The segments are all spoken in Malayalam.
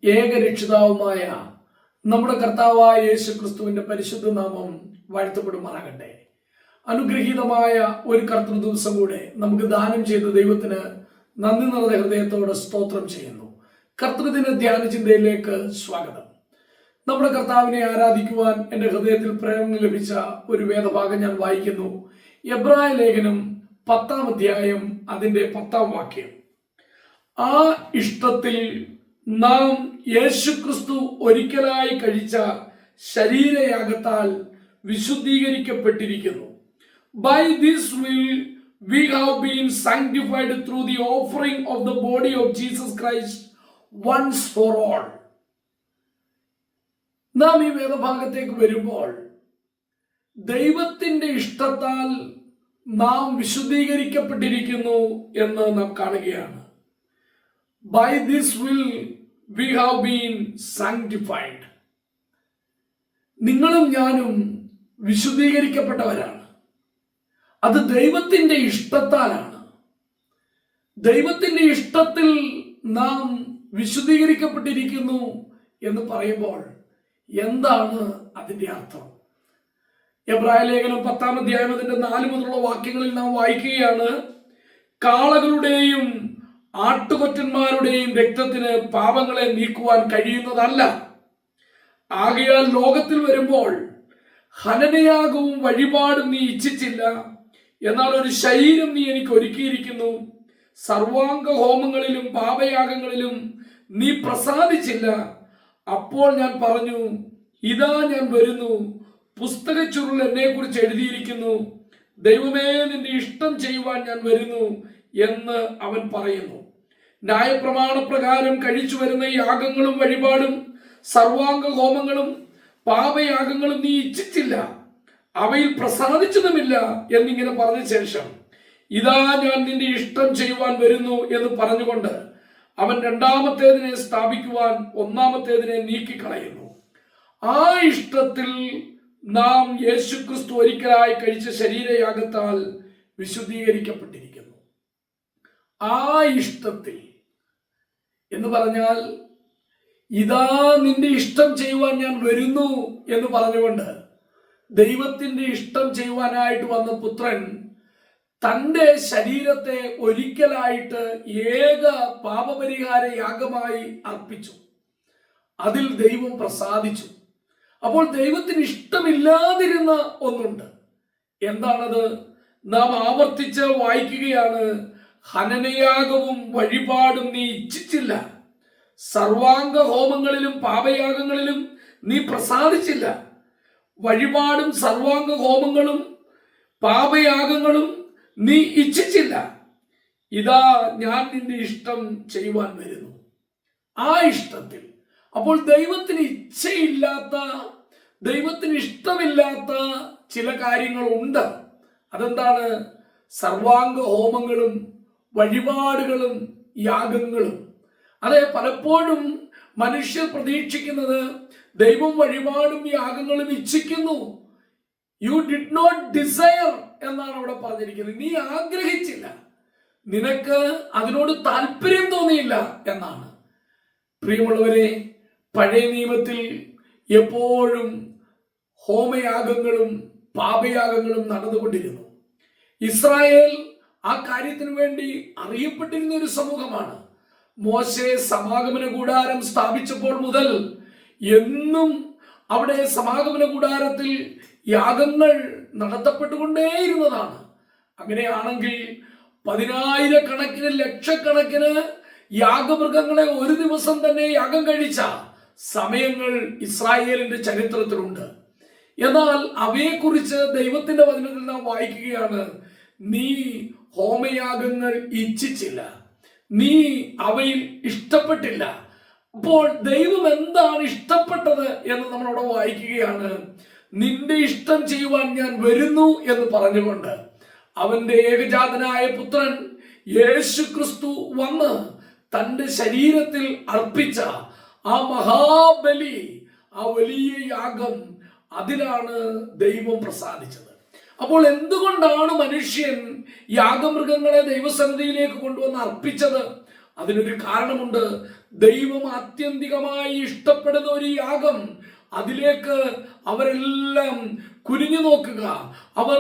ഏകരക്ഷിതാവുമായ നമ്മുടെ കർത്താവായ യേശു ക്രിസ്തുവിന്റെ പരിശുദ്ധ നാമം വാഴ്ത്തപ്പെടുമാറാകട്ടെ. അനുഗ്രഹീതമായ ഒരു കർത്തൃ ദിവസം കൂടെ നമുക്ക് ദാനം ചെയ്ത ദൈവത്തിന് നന്ദി നിറഞ്ഞ ഹൃദയത്തോടെ സ്തോത്രം ചെയ്യുന്നു. കർത്തൃദിന ധ്യാന ചിന്തയിലേക്ക് സ്വാഗതം. നമ്മുടെ കർത്താവിനെ ആരാധിക്കുവാൻ എൻ്റെ ഹൃദയത്തിൽ പ്രേരണ ലഭിച്ച ഒരു വേദഭാഗം ഞാൻ വായിക്കുന്നു. എബ്രായ ലേഖനം 10-ാം അധ്യായം അതിൻ്റെ 10-ാം വാക്യം. ആ ഇഷ്ടത്തിൽ നാം യേശുക്രിസ്തു ഒരിക്കലായി കഴിച്ച ശരീരയാഗത്താൽ വിശുദ്ധീകരിക്കപ്പെട്ടിരിക്കുന്നു. By this will we have been sanctified through the offering of the body of Jesus Christ once for all. നാം ഈ വേദഭാഗത്തേക്ക് വരുമ്പോൾ ദൈവത്തിന്റെ ഇഷ്ടത്താൽ നാം വിശുദ്ധീകരിക്കപ്പെട്ടിരിക്കുന്നു എന്ന് നാം കാണുകയാണ്. By this will we have been sanctified. നിങ്ങളും ഞാനും വിശുദ്ധീകരിക്കപ്പെട്ടവരാണ്. അത് ദൈവത്തിന്റെ ഇഷ്ടത്താലാണ്. ദൈവത്തിന്റെ ഇഷ്ടത്തിൽ നാം വിശുദ്ധീകരിക്കപ്പെട്ടിരിക്കുന്നു എന്ന് പറയുമ്പോൾ എന്താണ് അതിന്റെ അർത്ഥം? എബ്രായ ലേഖനം 10-ാം അധ്യായം അതിന്റെ 4 മുതലുള്ള വാക്യങ്ങളിൽ നാം വായിക്കുകയാണ്. കാളകളുടെയും ആട്ടുകൊറ്റന്മാരുടെയും രക്തത്തിന് പാപങ്ങളെ നീക്കുവാൻ കഴിയുന്നതല്ല. ആകയാൽ ലോകത്തിൽ വരുമ്പോൾ ഹനനയാഗവും വഴിപാടും നീ ഇച്ഛിച്ചില്ല, എന്നാൽ ഒരു ശരീരം നീ എനിക്ക് ഒരുക്കിയിരിക്കുന്നു. സർവാംഗ ഹോമങ്ങളിലും പാപയാഗങ്ങളിലും നീ പ്രസാദിച്ചില്ല. അപ്പോൾ ഞാൻ പറഞ്ഞു, ഇതാ ഞാൻ വരുന്നു, പുസ്തക ചുരുൾ എന്നെ കുറിച്ച് എഴുതിയിരിക്കുന്നു. ദൈവമേ, നിന്റെ ഇഷ്ടം ചെയ്യുവാൻ ഞാൻ വരുന്നു എന്ന് അവൻ പറയുന്നു. ന്യായപ്രമാണപ്രകാരം കഴിച്ചു വരുന്ന യാഗങ്ങളും വഴിപാടും സർവാംഗ ഹോമങ്ങളും പാപയാഗങ്ങളും നീ ഇച്ഛിച്ചില്ല, അവയിൽ പ്രസാദിച്ചതുമില്ല എന്നിങ്ങനെ പറഞ്ഞ ശേഷം ഇതാ ഞാൻ നിന്റെ ഇഷ്ടം ചെയ്യുവാൻ വരുന്നു എന്ന് പറഞ്ഞുകൊണ്ട് അവൻ രണ്ടാമത്തേതിനെ സ്ഥാപിക്കുവാൻ ഒന്നാമത്തേതിനെ നീക്കിക്കളയുന്നു. ആ ഇഷ്ടത്തിൽ നാം യേശുക്രിസ്തു ഒരിക്കലായി കഴിച്ച ശരീരയാഗത്താൽ വിശുദ്ധീകരിക്കപ്പെട്ടിരിക്കുന്നു. ആ ഇഷ്ടത്തിൽ എന്ന് പറഞ്ഞാൽ ഇതാ നിന്റെ ഇഷ്ടം ചെയ്യുവാൻ ഞാൻ വരുന്നു എന്ന് പറഞ്ഞുകൊണ്ട് ദൈവത്തിന്റെ ഇഷ്ടം ചെയ്യുവാനായിട്ട് വന്ന പുത്രൻ തൻ്റെ ശരീരത്തെ ഒരിക്കലായിട്ട് ഏക പാപപരിഹാര യാഗമായി അർപ്പിച്ചു. അതിൽ ദൈവം പ്രസാദിച്ചു. അപ്പോൾ ദൈവത്തിന് ഇഷ്ടമില്ലാതിരുന്ന ഒന്നുണ്ട്. എന്താണത്? നാം ആവർത്തിച്ച് വായിക്കുകയാണ്. ഹനനയാഗവും വഴിപാടും നീ ഇച്ഛിച്ചില്ല, സർവാംഗ ഹോമങ്ങളിലും പാപയാഗങ്ങളിലും നീ പ്രസാദിച്ചില്ല. വഴിപാടും സർവാംഗ ഹോമങ്ങളും പാപയാഗങ്ങളും നീ ഇച്ഛിച്ചില്ല. ഇതാ ഞാൻ നിന്റെ ഇഷ്ടം ചെയ്യുവാൻ വരുന്നു. ആ ഇഷ്ടത്തിൽ അപ്പോൾ ദൈവത്തിന് ഇച്ഛയില്ലാത്ത, ദൈവത്തിന് ഇഷ്ടമില്ലാത്ത ചില കാര്യങ്ങളുണ്ട്. അതെന്താണ്? സർവാംഗ ഹോമങ്ങളും വഴിപാടുകളും യാഗങ്ങളും. അതെ, പലപ്പോഴും മനുഷ്യർ പ്രതീക്ഷിക്കുന്നത് ദൈവം വഴിപാടും യാഗങ്ങളും ഇച്ഛിക്കുന്നു. യു ഡിഡ് നോട്ട് ഡിസയർ എന്നാണ് അവിടെ പറഞ്ഞിരിക്കുന്നത്. നീ ആഗ്രഹിച്ചില്ല, നിനക്ക് അതിനോട് താല്പര്യം തോന്നിയില്ല എന്നാണ്. പ്രിയമുള്ളവരെ, പഴയ നിയമത്തിൽ എപ്പോഴും ഹോമയാഗങ്ങളും പാപയാഗങ്ങളും നടന്നുകൊണ്ടിരുന്നു. ഇസ്രായേൽ ആ കാര്യത്തിന് വേണ്ടി അറിയപ്പെട്ടിരുന്ന ഒരു സമൂഹമാണ്. മോശെ സമാഗമന കൂടാരം സ്ഥാപിച്ചപ്പോൾ മുതൽ എന്നും അവിടെ സമാഗമന കൂടാരത്തിൽ യാഗങ്ങൾ നടത്തപ്പെട്ടുകൊണ്ടേയിരുന്നതാണ്. അങ്ങനെയാണെങ്കിൽ 10,000-കണക്കിന് ലക്ഷക്കണക്കിന് യാഗമൃഗങ്ങളെ ഒരു ദിവസം തന്നെ യാഗം കഴിച്ച സമയങ്ങൾ ഇസ്രായേലിന്റെ ചരിത്രത്തിലുണ്ട്. എന്നാൽ അവയെക്കുറിച്ച് ദൈവത്തിന്റെ വചനത്തിൽ നാം വായിക്കുകയാണ്. നീ ഹോമയാഗങ്ങൾ ഇച്ഛിച്ചില്ല, നീ അവയിൽ ഇഷ്ടപ്പെട്ടില്ല. അപ്പോൾ ദൈവം എന്താണ് ഇഷ്ടപ്പെട്ടത് എന്ന് നമ്മളവിടെ വായിക്കുകയാണ്. നിന്റെ ഇഷ്ടം ചെയ്യുവാൻ ഞാൻ വരുന്നു എന്ന് പറഞ്ഞുകൊണ്ട് അവന്റെ ഏകജാതനായ പുത്രൻ യേശുക്രിസ്തു വന്ന് തന്റെ ശരീരത്തിൽ അർപ്പിച്ച ആ മഹാബലി, ആ വലിയ യാഗം, അതിലാണ് ദൈവം പ്രസാദിച്ചത്. അപ്പോൾ എന്തുകൊണ്ടാണ് മനുഷ്യൻ യാഗമൃഗങ്ങളെ ദൈവസന്നിധിയിലേക്ക് കൊണ്ടുവന്ന് അർപ്പിച്ചത്? അതിനൊരു കാരണമുണ്ട്. ദൈവം ആത്യന്തികമായി ഇഷ്ടപ്പെടുന്ന ഒരു യാഗം, അതിലേക്ക് അവരെല്ലാം കുനിഞ്ഞു നോക്കുക, അവർ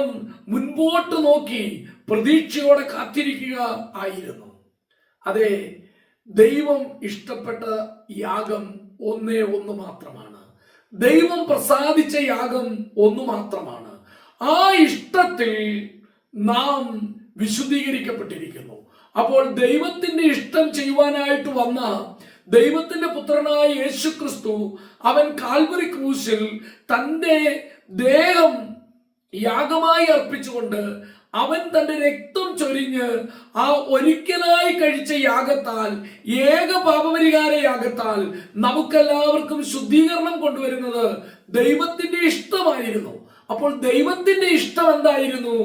മുൻപോട്ട് നോക്കി പ്രതീക്ഷയോടെ കാത്തിരിക്കുക ആയിരുന്നു. അതെ, ദൈവം ഇഷ്ടപ്പെട്ട യാഗം ഒന്നേ ഒന്ന് മാത്രമാണ്. ദൈവം പ്രസാദിച്ച യാഗം ഒന്നു മാത്രമാണ്. ആ ഇഷ്ടത്തിൽ നാം വിശുദ്ധീകരിക്കപ്പെട്ടിരിക്കുന്നു. അപ്പോൾ ദൈവത്തിന്റെ ഇഷ്ടം ചെയ്യുവാനായിട്ട് വന്ന ദൈവത്തിന്റെ പുത്രനായ യേശു ക്രിസ്തു, അവൻ കാൽവരി ക്രൂശിൽ തന്റെ ദേഹം യാഗമായി അർപ്പിച്ചുകൊണ്ട് അവൻ തന്റെ രക്തം ചൊരിഞ്ഞ് ആ ഒരിക്കലായി കഴിച്ച യാഗത്താൽ, ഏക പാപപരിഹാര യാഗത്താൽ നമുക്കെല്ലാവർക്കും ശുദ്ധീകരണം കൊണ്ടുവരുന്നത് ദൈവത്തിന്റെ ഇഷ്ടമായിരുന്നു. അപ്പോൾ ദൈവത്തിന്റെ ഇഷ്ടം എന്തായിരുന്നു?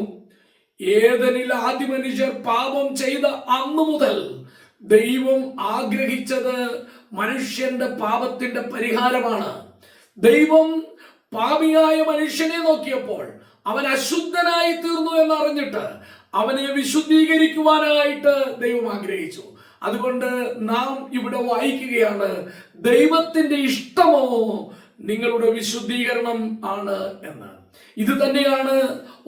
ഏദനിൽ ആദ്യ മനുഷ്യർ പാപം ചെയ്ത അന്നു മുതൽ ദൈവം ആഗ്രഹിച്ചത് മനുഷ്യന്റെ പാപത്തിന്റെ പരിഹാരമാണ്. ദൈവം പാപിയായ മനുഷ്യനെ നോക്കിയപ്പോൾ അവൻ അശുദ്ധനായി തീർന്നു എന്നറിഞ്ഞിട്ട് അവനെ വിശുദ്ധീകരിക്കുവാനായിട്ട് ദൈവം ആഗ്രഹിച്ചു. അതുകൊണ്ട് നാം ഇവിടെ വായിക്കുകയാണ്, ദൈവത്തിന്റെ ഇഷ്ടമോ നിങ്ങളുടെ വിശുദ്ധീകരണം ആണ് എന്ന്. ഇത് തന്നെയാണ്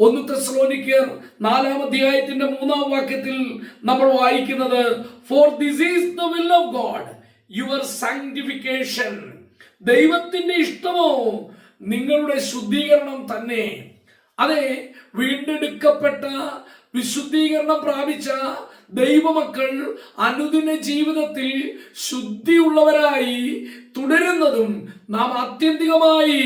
1 തെസ്സലോനിക്കർ 4-ാം അധ്യായത്തിന്റെ 3-ാം വാക്യത്തിൽ നമ്മൾ വായിക്കുന്നത്. For this is the will of God, your sanctification. ദൈവത്തിന്റെ ഇഷ്ടമോ നിങ്ങളുടെ ശുദ്ധീകരണം തന്നെ. അതെ, വീണ്ടെടുക്കപ്പെട്ട വിശുദ്ധീകരണം പ്രാപിച്ച ദൈവമക്കൾ അനുദിന ജീവിതത്തിൽ ശുദ്ധിയുള്ളവരായി തുടരുന്നതും നാം ആത്യന്തികമായി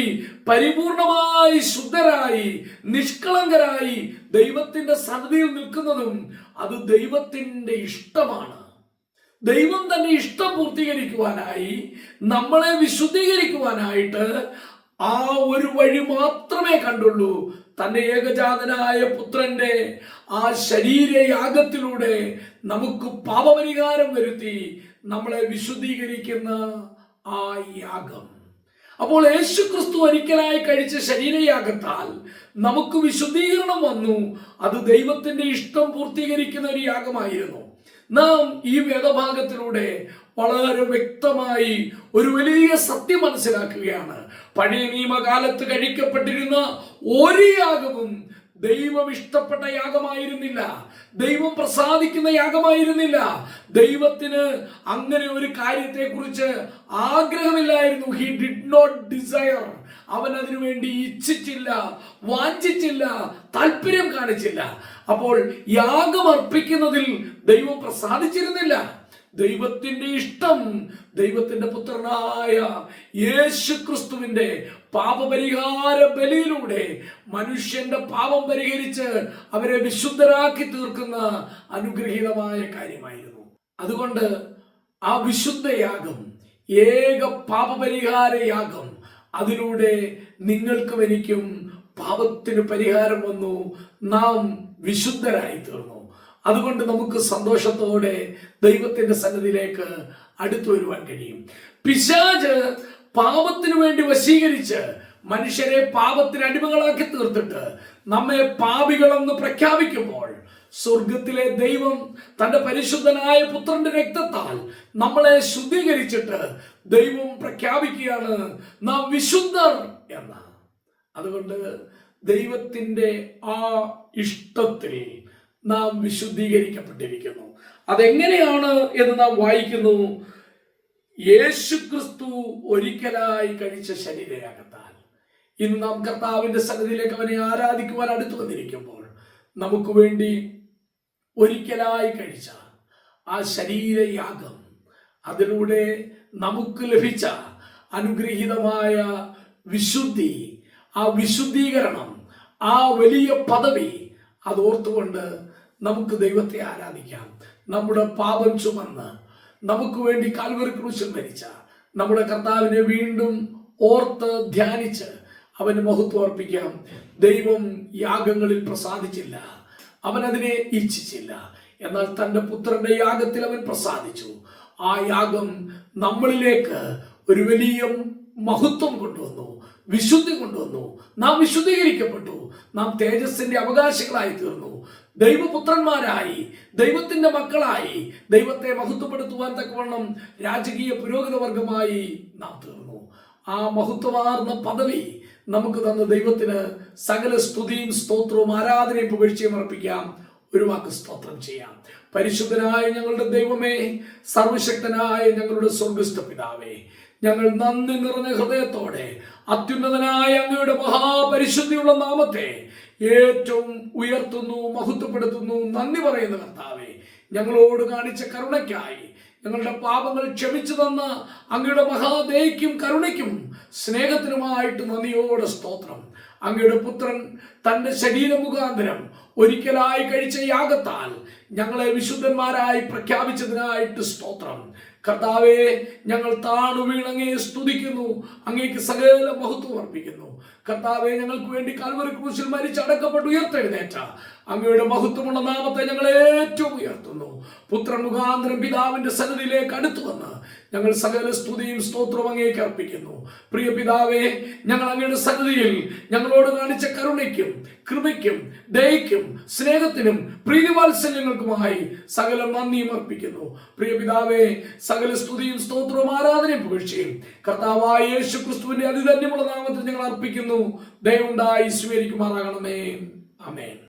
പരിപൂർണമായി ശുദ്ധരായി നിഷ്കളങ്കരായി ദൈവത്തിന്റെ സന്നിധിയിൽ നിൽക്കുന്നതും അത് ദൈവത്തിന്റെ ഇഷ്ടമാണ്. ദൈവം തന്നെ ഇഷ്ടം പൂർത്തീകരിക്കുവാനായി, നമ്മളെ വിശുദ്ധീകരിക്കുവാനായിട്ട് ആ ഒരു വഴി മാത്രമേ കണ്ടുള്ളൂ. തന്റെ ഏകജാതനായ പുത്രന്റെ ആ ശരീരയാഗത്തിലൂടെ നമുക്ക് പാപപരിഹാരം വരുത്തി നമ്മളെ വിശുദ്ധീകരിക്കുന്ന ആ യാഗം. അപ്പോൾ യേശു ക്രിസ്തു ഒരിക്കലായി കഴിച്ച ശരീരയാഗത്താൽ നമുക്ക് വിശുദ്ധീകരണം വന്നു. അത് ദൈവത്തിന്റെ ഇഷ്ടം പൂർത്തീകരിക്കുന്ന ഒരു യാഗമായിരുന്നു. നാം ഈ വേദഭാഗത്തിലൂടെ വളരെ വ്യക്തമായി ഒരു വലിയ സത്യം മനസ്സിലാക്കുകയാണ്. പഴയ നിയമകാലത്ത് കഴിക്കപ്പെട്ടിരുന്ന ഒരു യാഗവും ദൈവം ഇഷ്ടപ്പെട്ട യാഗമായിരുന്നില്ല, ദൈവം പ്രസാദിക്കുന്ന യാഗമായിരുന്നില്ല. ദൈവത്തിന് അങ്ങനെ ഒരു കാര്യത്തെ കുറിച്ച് ആഗ്രഹമില്ലായിരുന്നു. He did not desire. അവൻ അതിനു വേണ്ടി ഇച്ഛിച്ചില്ല, വാഞ്ചിച്ചില്ല, താല്പര്യം കാണിച്ചില്ല. അപ്പോൾ യാഗം അർപ്പിക്കുന്നതിൽ ദൈവം പ്രസാദിച്ചിരുന്നില്ല. ദൈവത്തിന്റെ ഇഷ്ടം ദൈവത്തിന്റെ പുത്രനായ യേശു ക്രിസ്തുവിന്റെ പാപപരിഹാര ബലിയിലൂടെ മനുഷ്യന്റെ പാപം പരിഹരിച്ച് അവരെ വിശുദ്ധരാക്കി തീർക്കുന്ന അനുഗ്രഹീതമായ കാര്യമായിരുന്നു. അതുകൊണ്ട് ആ വിശുദ്ധയാഗം, ഏക പാപപരിഹാര യാഗം, അതിലൂടെ നിങ്ങൾക്കും എനിക്കും പാപത്തിന് പരിഹാരം വന്നു. നാം വിശുദ്ധരായി തീർന്നു. അതുകൊണ്ട് നമുക്ക് സന്തോഷത്തോടെ ദൈവത്തിന്റെ സന്നിധിയിലേക്ക് അടുത്തു വരുവാൻ കഴിയും. പിശാച് പാപത്തിനു വേണ്ടി വശീകരിച്ച് മനുഷ്യരെ പാപത്തിന് അടിമകളാക്കി തീർത്തിട്ട് നമ്മെ പാപികളെന്ന് പ്രഖ്യാപിക്കുമ്പോൾ, സ്വർഗത്തിലെ ദൈവം തന്റെ പരിശുദ്ധനായ പുത്രന്റെ രക്തത്താൽ നമ്മളെ ശുദ്ധീകരിച്ചിട്ട് ദൈവം പ്രഖ്യാപിക്കുകയാണ് നാം വിശുദ്ധർ എന്ന്. അതുകൊണ്ട് ദൈവത്തിന്റെ ആ ഇഷ്ടത്തിൽ നാം വിശുദ്ധീകരിക്കപ്പെട്ടിരിക്കുന്നു. അതെങ്ങനെയാണ് എന്ന് നാം വായിക്കുന്നു. യേശു ക്രിസ്തു ഒരിക്കലായി കഴിച്ച ശരീരയാഗത്താൽ. ഇന്ന് നാം കർത്താവിന്റെ സന്നിധിയിലേക്ക് അവനെ ആരാധിക്കുവാൻ അടുത്തു വന്നിരിക്കുമ്പോൾ, നമുക്ക് വേണ്ടി ഒരിക്കലായി കഴിച്ച ആ ശരീരയാഗം, അതിലൂടെ നമുക്ക് ലഭിച്ച അനുഗ്രഹീതമായ വിശുദ്ധി, ആ വിശുദ്ധീകരണം, ആ വലിയ പദവി അതോർത്തുകൊണ്ട് നമുക്ക് ദൈവത്തെ ആരാധിക്കാം. നമ്മുടെ പാപം ചുമന്ന് നമുക്ക് വേണ്ടി കാൽവരി ക്രൂശിൽ മരിച്ച നമ്മുടെ കർത്താവിനെ വീണ്ടും ഓർത്ത് ധ്യാനിച്ച് അവന് മഹത്വം അർപ്പിക്കാം. ദൈവം യാഗങ്ങളിൽ പ്രസാദിച്ചില്ല, അവൻ അതിനെ ഇച്ഛിച്ചില്ല. എന്നാൽ തൻ്റെ പുത്രന്റെ യാഗത്തിൽ അവൻ പ്രസാദിച്ചു. ആ യാഗം നമ്മളിലേക്ക് ഒരു വലിയ മഹത്വം കൊണ്ടുവന്നു. വിശുദ്ധി കൊണ്ടുവന്നു. നാം വിശുദ്ധീകരിക്കപ്പെട്ടു. നാം തേജസ്സിന്റെ അവകാശികളായി തീർന്നു. ദൈവപുത്രന്മാരായി, ദൈവത്തിന്റെ മക്കളായി, ദൈവത്തെ മഹത്വപ്പെടുത്തുവാൻ തക്കവണ്ണം രാജകീയ പുരോഹിത വർഗമായി നാം തീർന്നു. ആ മഹത്വമാർന്ന പദവി നമുക്ക് തന്ന ദൈവത്തിന് സകല സ്തുതിയും സ്തോത്രവും ആരാധനയും പുകഴ്ചയും അർപ്പിക്കാം. ഒരു വാക്ക് സ്തോത്രം ചെയ്യാം. പരിശുദ്ധനായ ഞങ്ങളുടെ ദൈവമേ, സർവശക്തനായ ഞങ്ങളുടെ സ്വർഗസ്ഥ പിതാവേ, ഞങ്ങൾ നന്ദി നിറഞ്ഞ ഹൃദയത്തോടെ അത്യുന്നതനായ അങ്ങയുടെ മഹാപരിശുദ്ധിയുള്ള നാമത്തെ ഏറ്റവും ഉയർത്തുന്നു, മഹത്വപ്പെടുത്തുന്നു, നന്ദി പറയുന്ന കർത്താവേ, ഞങ്ങളോട് കാണിച്ച കരുണയ്ക്കായി, ഞങ്ങളുടെ പാപങ്ങൾ ക്ഷമിച്ചു തന്ന അങ്ങയുടെ മഹാദയയ്ക്കും കരുണയ്ക്കും സ്നേഹത്തിനുമായിട്ട് നന്ദിയോടെ സ്തോത്രം. അങ്ങയുടെ പുത്രൻ തന്റെ ശരീര മുഖാന്തരം ഒരിക്കലായി കഴിച്ച യാഗത്താൽ ഞങ്ങളെ വിശുദ്ധന്മാരായി പ്രഖ്യാപിച്ചതിനായിട്ട് സ്തോത്രം. കർത്താവേ, ഞങ്ങൾ താണു വീണങ്ങയെ സ്തുതിക്കുന്നു, അങ്ങേക്ക് സകല മഹത്വം അർപ്പിക്കുന്നു. കർത്താവെ, ഞങ്ങൾക്ക് വേണ്ടി കൽവറി ക്രൂശിൽ മരിച്ച് അടക്കപ്പെട്ട് ഉയർത്തെഴുന്നേറ്റ അങ്ങയുടെ മഹത്വമുള്ള നാമത്തെ ഞങ്ങൾ ഏറ്റവും ഉയർത്തുന്നു. പുത്രൻ മുഖാന്തരം പിതാവിന്റെ സന്നിധിയിലേക്ക് അടുത്തു വന്ന് ഞങ്ങൾ സകല സ്തുതിയും സ്തോത്രവും അങ്ങേക്ക് അർപ്പിക്കുന്നു. പ്രിയ പിതാവേ, ഞങ്ങൾ അങ്ങയുടെ സന്നിധിയിൽ ഞങ്ങളോട് കാണിച്ച കരുണയ്ക്കും കൃപയ്ക്കും ദയയ്ക്കും സ്നേഹത്തിനും പ്രീതിവാത്സല്യങ്ങൾക്കുമായി സകല നന്ദിയും അർപ്പിക്കുന്നു. പ്രിയ പിതാവേ, സകല സ്തുതിയും സ്തോത്രവും ആരാധനയും പുകഴ്ചയും കർത്താവായ യേശു ക്രിസ്തുവിന്റെ അതിധന്യമുള്ള നാമത്തിൽ ഞങ്ങൾ അർപ്പിക്കുന്നു. ദയവുണ്ടായി സ്വീകരിക്കുമാറാകണമേ. ആമേൻ.